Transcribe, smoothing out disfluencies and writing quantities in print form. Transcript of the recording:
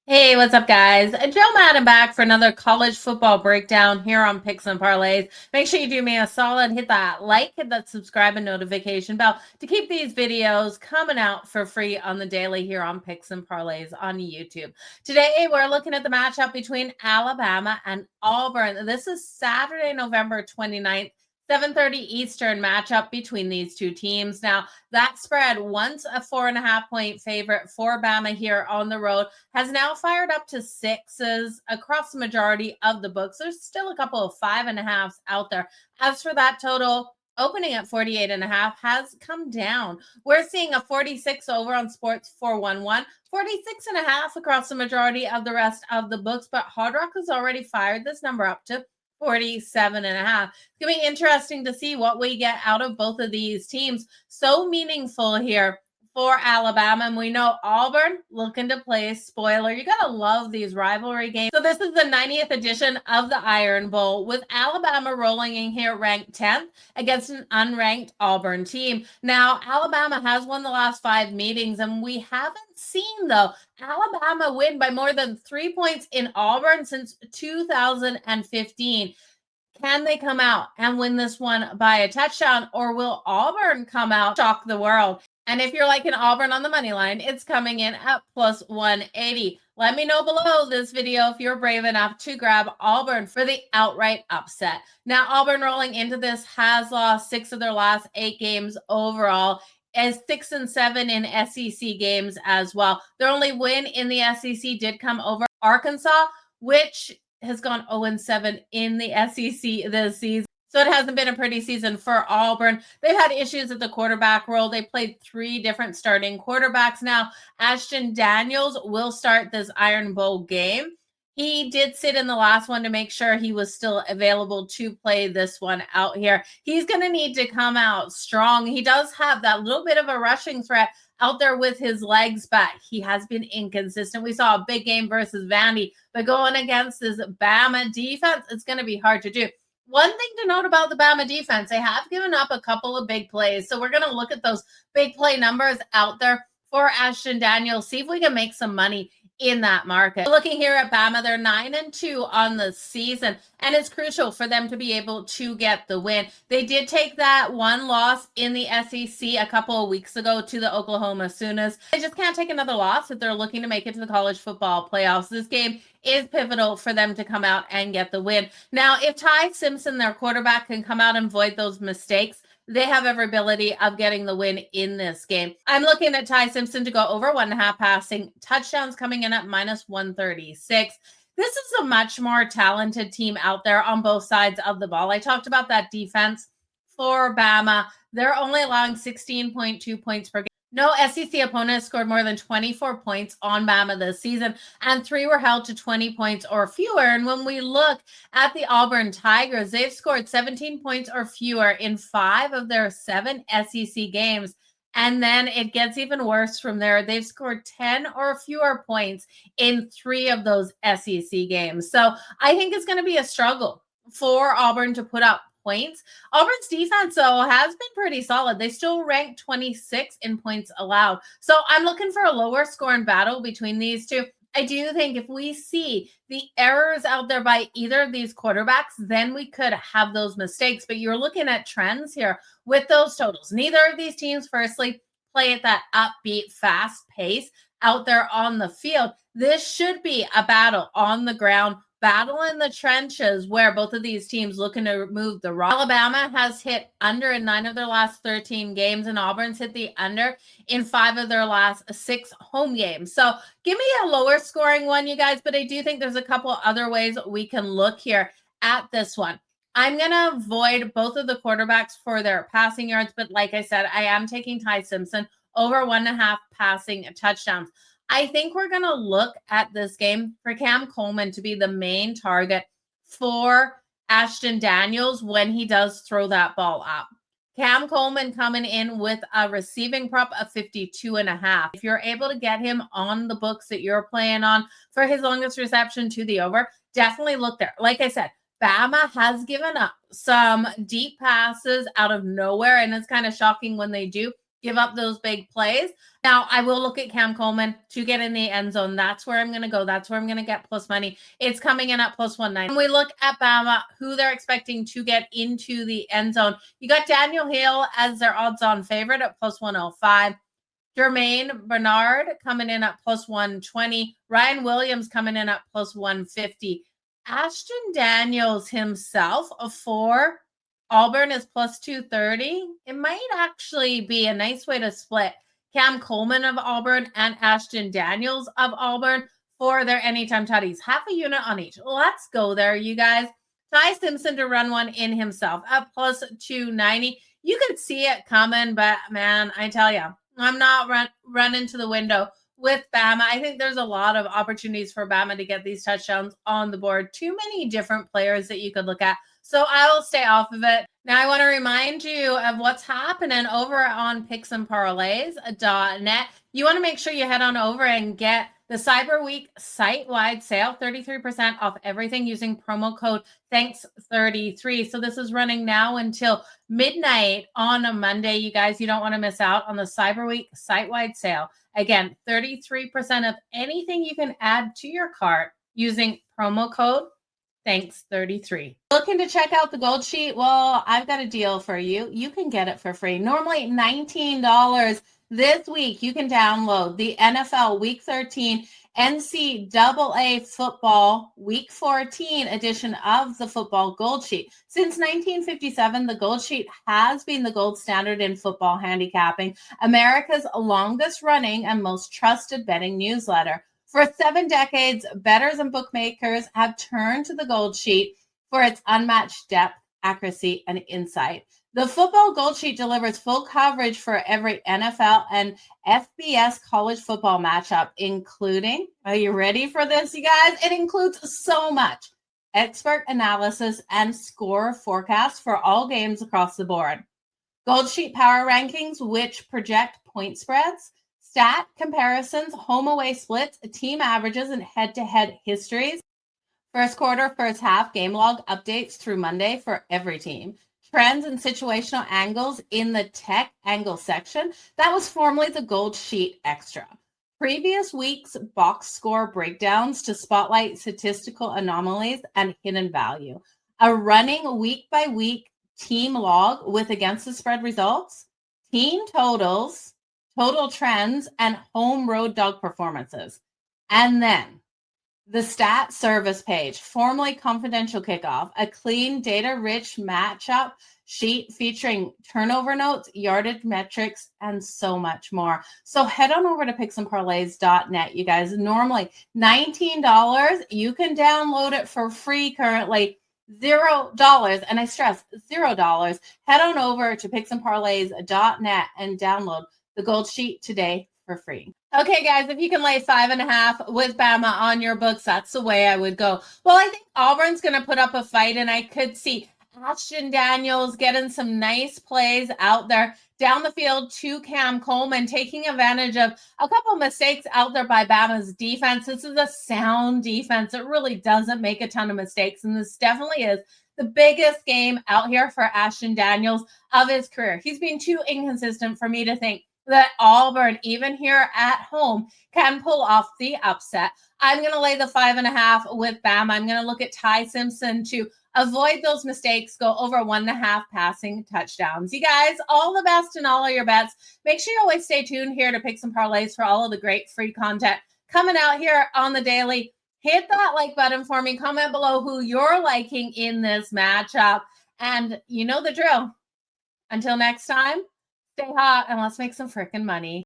Hey, what's up, guys? Joe Madden back for another college football breakdown here on Picks and Parlays. Make sure you do me a solid, hit that like, hit that subscribe and notification bell to keep these videos coming out for free on the daily here on Picks and Parlays on YouTube. Today, we're looking at the matchup between Alabama and Auburn. This is Saturday, November 29th. 7:30 Eastern matchup between these two teams. Now, that spread, once a 4.5 point favorite for Bama here on the road, has now fired up to sixes across the majority of the books. There's still a couple of 5.5s out there. As for that total, opening at 48.5 has come down. We're seeing a 46 over on Sports 411, 46.5 across the majority of the rest of the books, but Hard Rock has already fired this number up to 47.5. It's going to be interesting to see what we get out of both of these teams. So meaningful here for Alabama. And we know Auburn looking to play spoiler. You got to love these rivalry games. So this is the 90th edition of the Iron Bowl, with Alabama rolling in here ranked 10th against an unranked Auburn team. Now, Alabama has won the last 5 meetings, and we haven't seen, though, Alabama win by more than 3 points in Auburn since 2015. Can they come out and win this one by a touchdown, or will Auburn come out, shock the world? And if you're liking Auburn on the money line, it's coming in at plus 180. Let me know below this video if you're brave enough to grab Auburn for the outright upset. Now, Auburn rolling into this has lost 6 of their last 8 games overall, as 6 and 7 in SEC games as well. Their only win in the SEC did come over Arkansas, which has gone 0-7 in the SEC this season. So it hasn't been a pretty season for Auburn. They've had issues at the quarterback role. They played 3 different starting quarterbacks now. Ashton Daniels will start this Iron Bowl game. He did sit in the last one to make sure he was still available to play this one out here. He's going to need to come out strong. He does have that little bit of a rushing threat out there with his legs, but he has been inconsistent. We saw a big game versus Vandy, but going against this Bama defense, it's going to be hard to do. One thing to note about the Bama defense, they have given up a couple of big plays. So we're going to look at those big play numbers out there for Ashton Daniels, see if we can make some money in that market. Looking here at Bama, they're 9-2 on the season, and it's crucial for them to be able to get the win. They did take that one loss in the SEC a couple of weeks ago to the Oklahoma Sooners. They just can't take another loss if they're looking to make it to the college football playoffs. This game is pivotal for them to come out and get the win. Now, if Ty Simpson, their quarterback, can come out and void those mistakes, they have every ability of getting the win in this game. I'm looking at Ty Simpson to go over 1.5 passing touchdowns, coming in at minus 136. This is a much more talented team out there on both sides of the ball. I talked about that defense for Bama. They're only allowing 16.2 points per game. No SEC opponent scored more than 24 points on Bama this season, and 3 were held to 20 points or fewer. And when we look at the Auburn Tigers, they've scored 17 points or fewer in 5 of their 7 SEC games. And then it gets even worse from there. They've scored 10 or fewer points in 3 of those SEC games. So I think it's going to be a struggle for Auburn to put up points. Auburn's defense, though, has been pretty solid. They still rank 26 in points allowed. So I'm looking for a lower scoring battle between these two. I do think if we see the errors out there by either of these quarterbacks, then we could have those mistakes. But you're looking at trends here with those totals. Neither of these teams, firstly, play at that upbeat, fast pace out there on the field. This should be a battle on the ground, battle in the trenches, where both of these teams looking to remove the rock. Alabama has hit under in 9 of their last 13 games, and Auburn's hit the under in 5 of their last 6 home games. So give me a lower scoring one, you guys, but I do think there's a couple other ways we can look here at this one. I'm going to avoid both of the quarterbacks for their passing yards, but like I said, I am taking Ty Simpson over 1.5 passing touchdowns. I think we're going to look at this game for Cam Coleman to be the main target for Ashton Daniels when he does throw that ball up. Cam Coleman coming in with a receiving prop of 52.5. If you're able to get him on the books that you're playing on for his longest reception to the over, definitely look there. Like I said, Bama has given up some deep passes out of nowhere, and it's kind of shocking when they do give up those big plays. Now, I will look at Cam Coleman to get in the end zone. That's where I'm going to go. That's where I'm going to get plus money. It's coming in at plus 190. When we look at Bama, who they're expecting to get into the end zone, you got Daniel Hill as their odds-on favorite at plus 105. Jermaine Bernard coming in at plus 120. Ryan Williams coming in at plus 150. Ashton Daniels himself for Auburn is plus 230. It might actually be a nice way to split Cam Coleman of Auburn and Ashton Daniels of Auburn for their anytime tutties. Half a unit on each. Let's go there, you guys. Ty Simpson to run one in himself at plus 290. You could see it coming, but man, I tell you, I'm not running to the window with Bama. I think there's a lot of opportunities for Bama to get these touchdowns on the board. Too many different players that you could look at. So I will stay off of it. Now, I want to remind you of what's happening over on picksandparlays.net. You want to make sure you head on over and get the Cyber Week site-wide sale, 33% off everything using promo code THANKS33. So this is running now until midnight on a Monday. You guys, you don't want to miss out on the Cyber Week site-wide sale. Again, 33% of anything you can add to your cart using promo code THANKS33. Looking to check out the gold sheet? Well, I've got a deal for you. You can get it for free. Normally $19. This week, you can download the NFL Week 13 NCAA Football Week 14 edition of the Football Gold Sheet. Since 1957, the Gold Sheet has been the gold standard in football handicapping, America's longest running and most trusted betting newsletter. For 7 decades, bettors and bookmakers have turned to the Gold Sheet for its unmatched depth, accuracy, and insight. The Football Gold Sheet delivers full coverage for every NFL and FBS college football matchup, including, are you ready for this, you guys? It includes so much. Expert analysis and score forecasts for all games across the board. Gold Sheet power rankings, which project point spreads, stat comparisons, home-away splits, team averages, and head-to-head histories. First quarter, first half game log updates through Monday for every team. Trends and situational angles in the tech angle section. That was formerly the Gold Sheet Extra. Previous week's box score breakdowns to spotlight statistical anomalies and hidden value. A running week-by-week team log with against the spread results, team totals, total trends, and home road dog performances. And then the stat service page, formerly confidential kickoff, a clean data-rich matchup sheet featuring turnover notes, yardage metrics, and so much more. So head on over to picksandparlays.net, you guys. Normally $19. You can download it for free currently. $0, and I stress $0. Head on over to picksandparlays.net and download the Gold Sheet today for free. Okay, guys, if you can lay 5.5 with Bama on your books, that's the way I would go. Well, I think Auburn's going to put up a fight, and I could see Ashton Daniels getting some nice plays out there down the field to Cam Coleman, taking advantage of a couple of mistakes out there by Bama's defense. This is a sound defense. It really doesn't make a ton of mistakes, and this definitely is the biggest game out here for Ashton Daniels of his career. He's been too inconsistent for me to think that Auburn, even here at home, can pull off the upset. I'm going to lay the 5.5 with Bama. I'm going to look at Ty Simpson to avoid those mistakes, go over 1.5 passing touchdowns. You guys, all the best in all of your bets. Make sure you always stay tuned here to Picks and Parlays for all of the great free content coming out here on the daily. Hit that like button for me. Comment below who you're liking in this matchup. And you know the drill. Until next time, stay hot and let's make some frickin' money.